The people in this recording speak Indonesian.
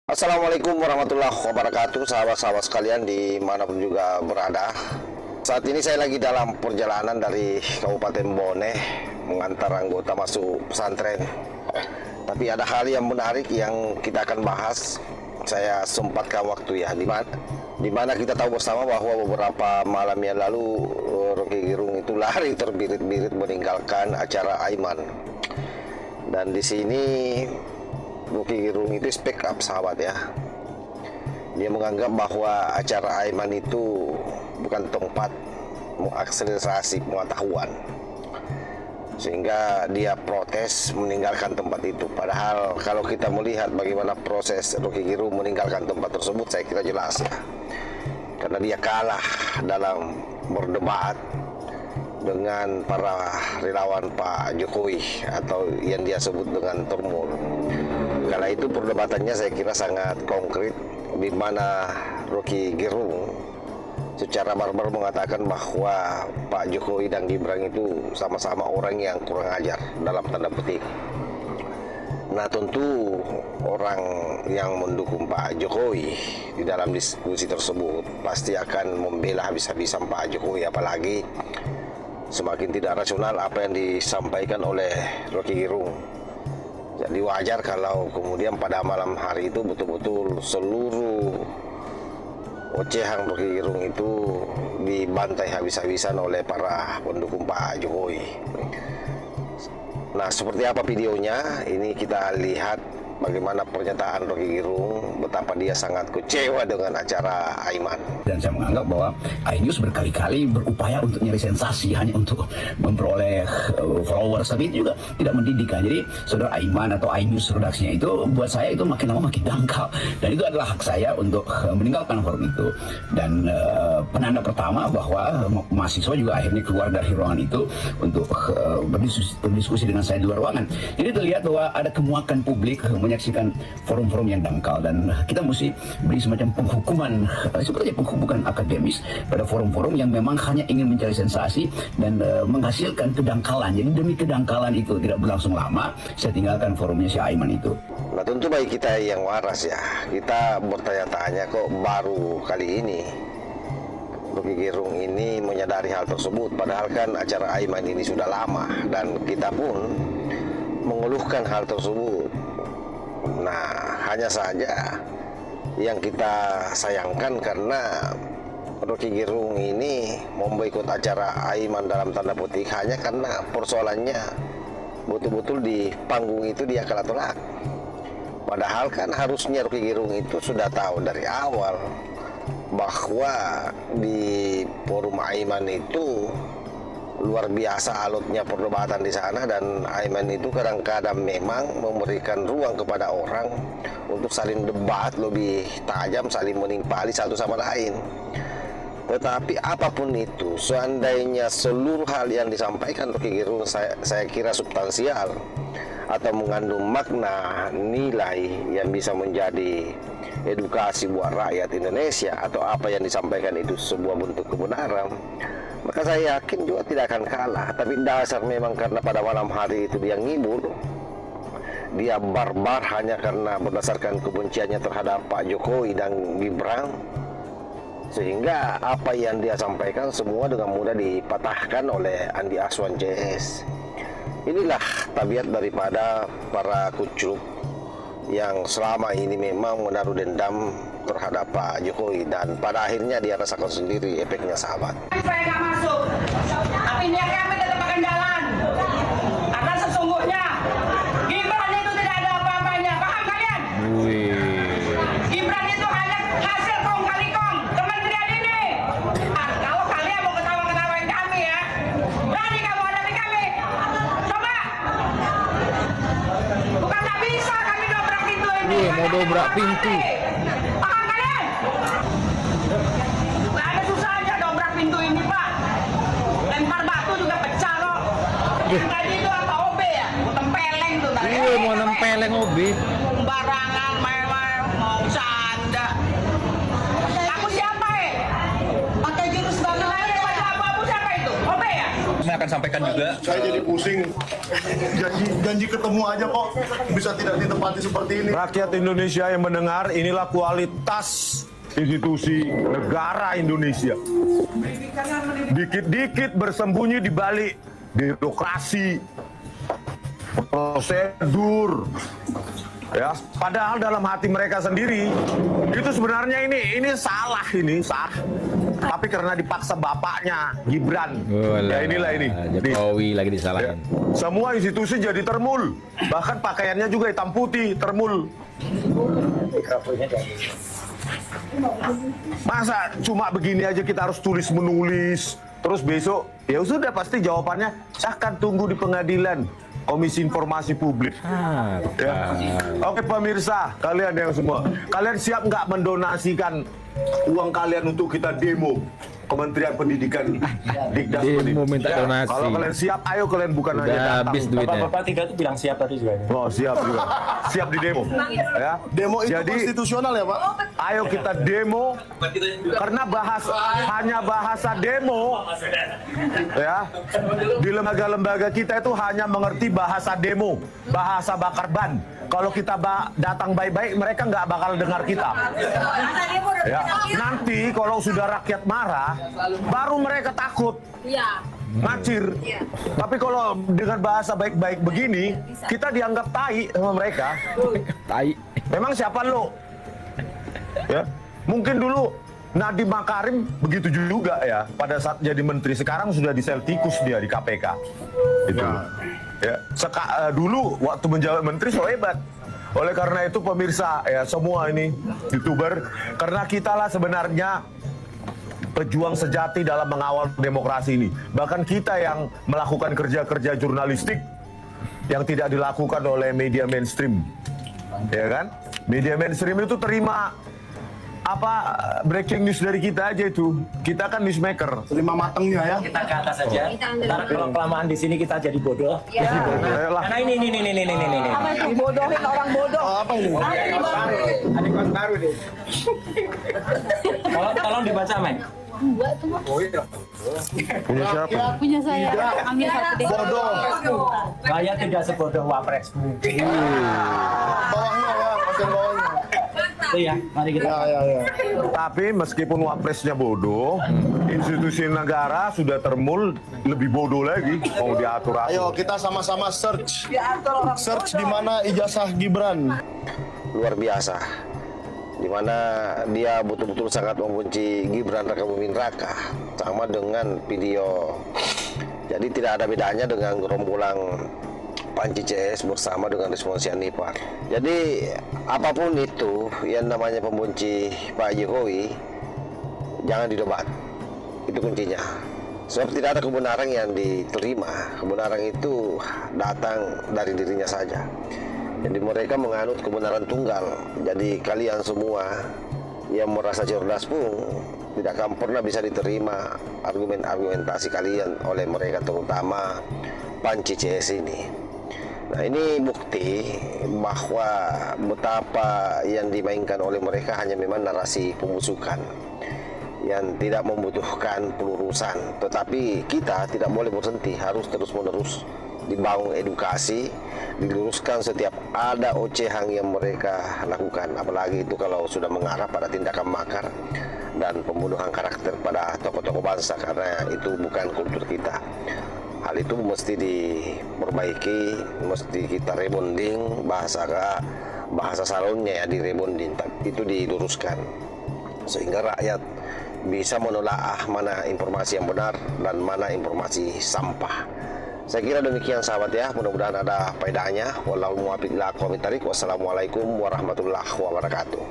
Assalamualaikum warahmatullahi wabarakatuh, sahabat-sahabat sekalian dimanapun juga berada. Saat ini saya lagi dalam perjalanan dari Kabupaten Bone mengantar anggota masuk pesantren. Tapi ada hal yang menarik yang kita akan bahas. Saya sempatkan waktu ya, di mana kita tahu bersama bahwa beberapa malam yang lalu Rocky Gerung itu lari terbirit-birit meninggalkan acara Aiman. Dan di sini Rocky Gerung itu speak up, sahabat ya. Dia menganggap bahwa acara Aiman itu bukan tempat mengakselerasi pengetahuan, sehingga dia protes meninggalkan tempat itu. Padahal kalau kita melihat bagaimana proses Rocky Gerung meninggalkan tempat tersebut, saya kira jelas ya, karena dia kalah dalam berdebat dengan para relawan Pak Jokowi atau yang dia sebut dengan Termul. Kala itu perdebatannya saya kira sangat konkret, di mana Rocky Gerung secara barbar mengatakan bahwa Pak Jokowi dan Gibran itu sama-sama orang yang kurang ajar dalam tanda petik. Nah, tentu orang yang mendukung Pak Jokowi di dalam diskusi tersebut pasti akan membela habis-habisan Pak Jokowi, apalagi semakin tidak rasional apa yang disampaikan oleh Rocky Gerung. Jadi wajar kalau kemudian pada malam hari itu betul-betul seluruh ocehan Rocky Gerung itu dibantai habis-habisan oleh para pendukung Pak Jokowi. Nah, seperti apa videonya? Ini kita lihat bagaimana pernyataan Rocky Gerung, betapa dia sangat kecewa dengan acara Aiman. Dan saya menganggap bahwa iNews berkali-kali berupaya untuk nyari sensasi hanya untuk memperoleh followers, tapi itu juga tidak mendidik. Jadi saudara Aiman atau iNews redaksinya itu buat saya itu makin lama makin dangkal, dan itu adalah hak saya untuk meninggalkan forum itu. Dan penanda pertama bahwa mahasiswa juga akhirnya keluar dari ruangan itu untuk berdiskusi dengan saya di luar ruangan. Jadi terlihat bahwa ada kemuakan publik menyaksikan forum-forum yang dangkal, dan kita mesti beri semacam penghukuman seperti penghukuman akademis pada forum-forum yang memang hanya ingin mencari sensasi dan menghasilkan kedangkalan. Jadi demi kedangkalan itu tidak berlangsung lama, saya tinggalkan forumnya si Aiman itu. Nah, tentu bagi kita yang waras ya, kita bertanya-tanya kok baru kali ini Rocky Gerung ini menyadari hal tersebut, padahal kan acara Aiman ini sudah lama dan kita pun mengeluhkan hal tersebut. Nah, hanya saja yang kita sayangkan karena Rocky Gerung ini memboikot acara Aiman dalam tanda petik hanya karena persoalannya betul-betul di panggung itu dia kalah tolak. Padahal kan harusnya Rocky Gerung itu sudah tahu dari awal bahwa di forum Aiman itu luar biasa alotnya perdebatan di sana, dan Aiman itu kadang-kadang memang memberikan ruang kepada orang untuk saling debat lebih tajam, saling menimpali satu sama lain. Tetapi apapun itu, seandainya seluruh hal yang disampaikan Rocky Gerung saya kira substansial atau mengandung makna nilai yang bisa menjadi edukasi buat rakyat Indonesia, atau apa yang disampaikan itu sebuah bentuk kebenaran, maka saya yakin juga tidak akan kalah. Tapi dasar memang karena pada malam hari itu dia ngibul, dia barbar hanya karena berdasarkan kebenciannya terhadap Pak Jokowi dan Gibran, sehingga apa yang dia sampaikan semua dengan mudah dipatahkan oleh Andi Aswan CS. Inilah tabiat daripada para kucuk yang selama ini memang menaruh dendam terhadap Pak Jokowi, dan pada akhirnya dia rasakan sendiri efeknya, sahabat. Saya nggak masuk, tapi niat kami tetap akan jalan. Karena sesungguhnya Gibran itu tidak ada apa-apanya, paham kalian? Gibran itu hanya hasil kong kali kong kementerian ini. Nah, kalau kalian mau ketawa-ketawain kami ya, berani kamu hadapi kami. Coba. Bukan nggak bisa kami dobrak pintu ini. Mau dobrak pintu. Paham kalian? Nggak ada susahnya dobrak pintu ini, Pak. Lempar batu juga pecah kok. Yang tadi itu apa, OB ya? Mau tempeleng tuh tadi. Iya, mau nempeleng obi. Sembarangan main-main, mau canda. Kamu siapa ya? Pakai jurus banget aja. Abu-abu siapa itu? OB ya? Saya akan sampaikan sampaikan juga. Saya jadi pusing. Janji ketemu aja kok bisa tidak ditepati seperti ini. Rakyat Indonesia yang mendengar, inilah kualitas institusi negara Indonesia. Dikit-dikit bersembunyi di balik birokrasi, prosedur. Ya, padahal dalam hati mereka sendiri itu sebenarnya ini salah, ini sah. Tapi karena dipaksa bapaknya Gibran, ya inilah ini. Jokowi lagi disalahin. Semua institusi jadi termul, bahkan pakaiannya juga hitam putih, termul. Masa cuma begini aja kita harus tulis menulis, terus besok ya sudah pasti jawabannya saya akan tunggu di pengadilan. Komisi Informasi Publik. Ya. Oke pemirsa, kalian yang semua, kalian siap nggak mendonasikan uang kalian untuk kita demo Kementerian Pendidikan Dikdasmen? Demo minta donasi. Kalau kalian siap, ayo kalian bukan Udah hanya datang. habis duitnya. Bapak tiga itu bilang siap tadi juga. Oh siap juga, siap di demo. Ya. Demo itu Jadi, konstitusional ya Pak? ayo kita demo karena hanya bahasa demo ya di lembaga-lembaga kita itu hanya mengerti bahasa demo, bahasa bakar ban. Kalau kita datang baik-baik mereka nggak bakal dengar kita. Ya. Nanti kalau sudah rakyat marah baru mereka takut. Macir. Tapi kalau dengan bahasa baik-baik begini kita dianggap tai sama mereka. Tai. Memang siapa lo? Ya, mungkin dulu Nadiem Makarim begitu juga ya pada saat jadi menteri. Sekarang sudah di sel tikus dia di KPK. Itu. Ya, dulu waktu menjabat menteri so hebat. Oleh karena itu pemirsa ya semua ini YouTuber, karena kita lah sebenarnya pejuang sejati dalam mengawal demokrasi ini. Bahkan kita yang melakukan kerja-kerja jurnalistik yang tidak dilakukan oleh media mainstream. Ya kan? Media mainstream itu terima breaking news dari kita aja itu. Kita kan newsmaker. Terima matengnya ya. Kita ke atas saja. Ntar kalau kelamaan di sini kita jadi bodoh. Ayolah. Karena ini. Apa itu bodohin orang bodoh? Apa ini? Ada kawan baru deh. Tolong dibaca, Meng. Punya siapa? Punya saya. Ambil satu deh. Bodoh. Saya tidak sebodoh wapresmu. Bawahnya ya, bagian bawahnya. Itu ya, mari kita. Ya. Tapi meskipun wapresnya bodoh, institusi negara sudah termul lebih bodoh lagi mau diatur. Ayo kita sama-sama search. Search di mana ijazah Gibran. Luar biasa, dimana dia betul-betul sangat membenci Gibran Raka Buming Raka, sama dengan video. Jadi tidak ada bedanya dengan gerombolan Panci CS bersama dengan Rizwan Sianipar. Jadi apapun itu yang namanya pembenci Pak Jokowi, jangan didebat, itu kuncinya. Sebab tidak ada kebenaran yang diterima, kebenaran itu datang dari dirinya saja. Jadi mereka menganut kebenaran tunggal. Jadi kalian semua yang merasa cerdas pun tidak akan pernah bisa diterima argumentasi kalian oleh mereka, terutama Panci CS ini. Nah ini bukti bahwa betapa yang dimainkan oleh mereka hanya memang narasi pembusukan yang tidak membutuhkan pelurusan. Tetapi kita tidak boleh berhenti, harus terus-menerus dibangun edukasi, diluruskan setiap ada ocehan yang mereka lakukan. Apalagi itu kalau sudah mengarah pada tindakan makar dan pembunuhan karakter pada tokoh-tokoh bangsa, karena itu bukan kultur kita. Hal itu mesti diperbaiki, mesti kita rebonding, bahasa salonnya ya di rebonding, itu diluruskan sehingga rakyat bisa menelaah mana informasi yang benar dan mana informasi sampah. Saya kira demikian sahabat ya, mudah-mudahan ada faedahnya. Wallahu muwaffiq ila aqwamit thariq. Wassalamualaikum warahmatullahi wabarakatuh.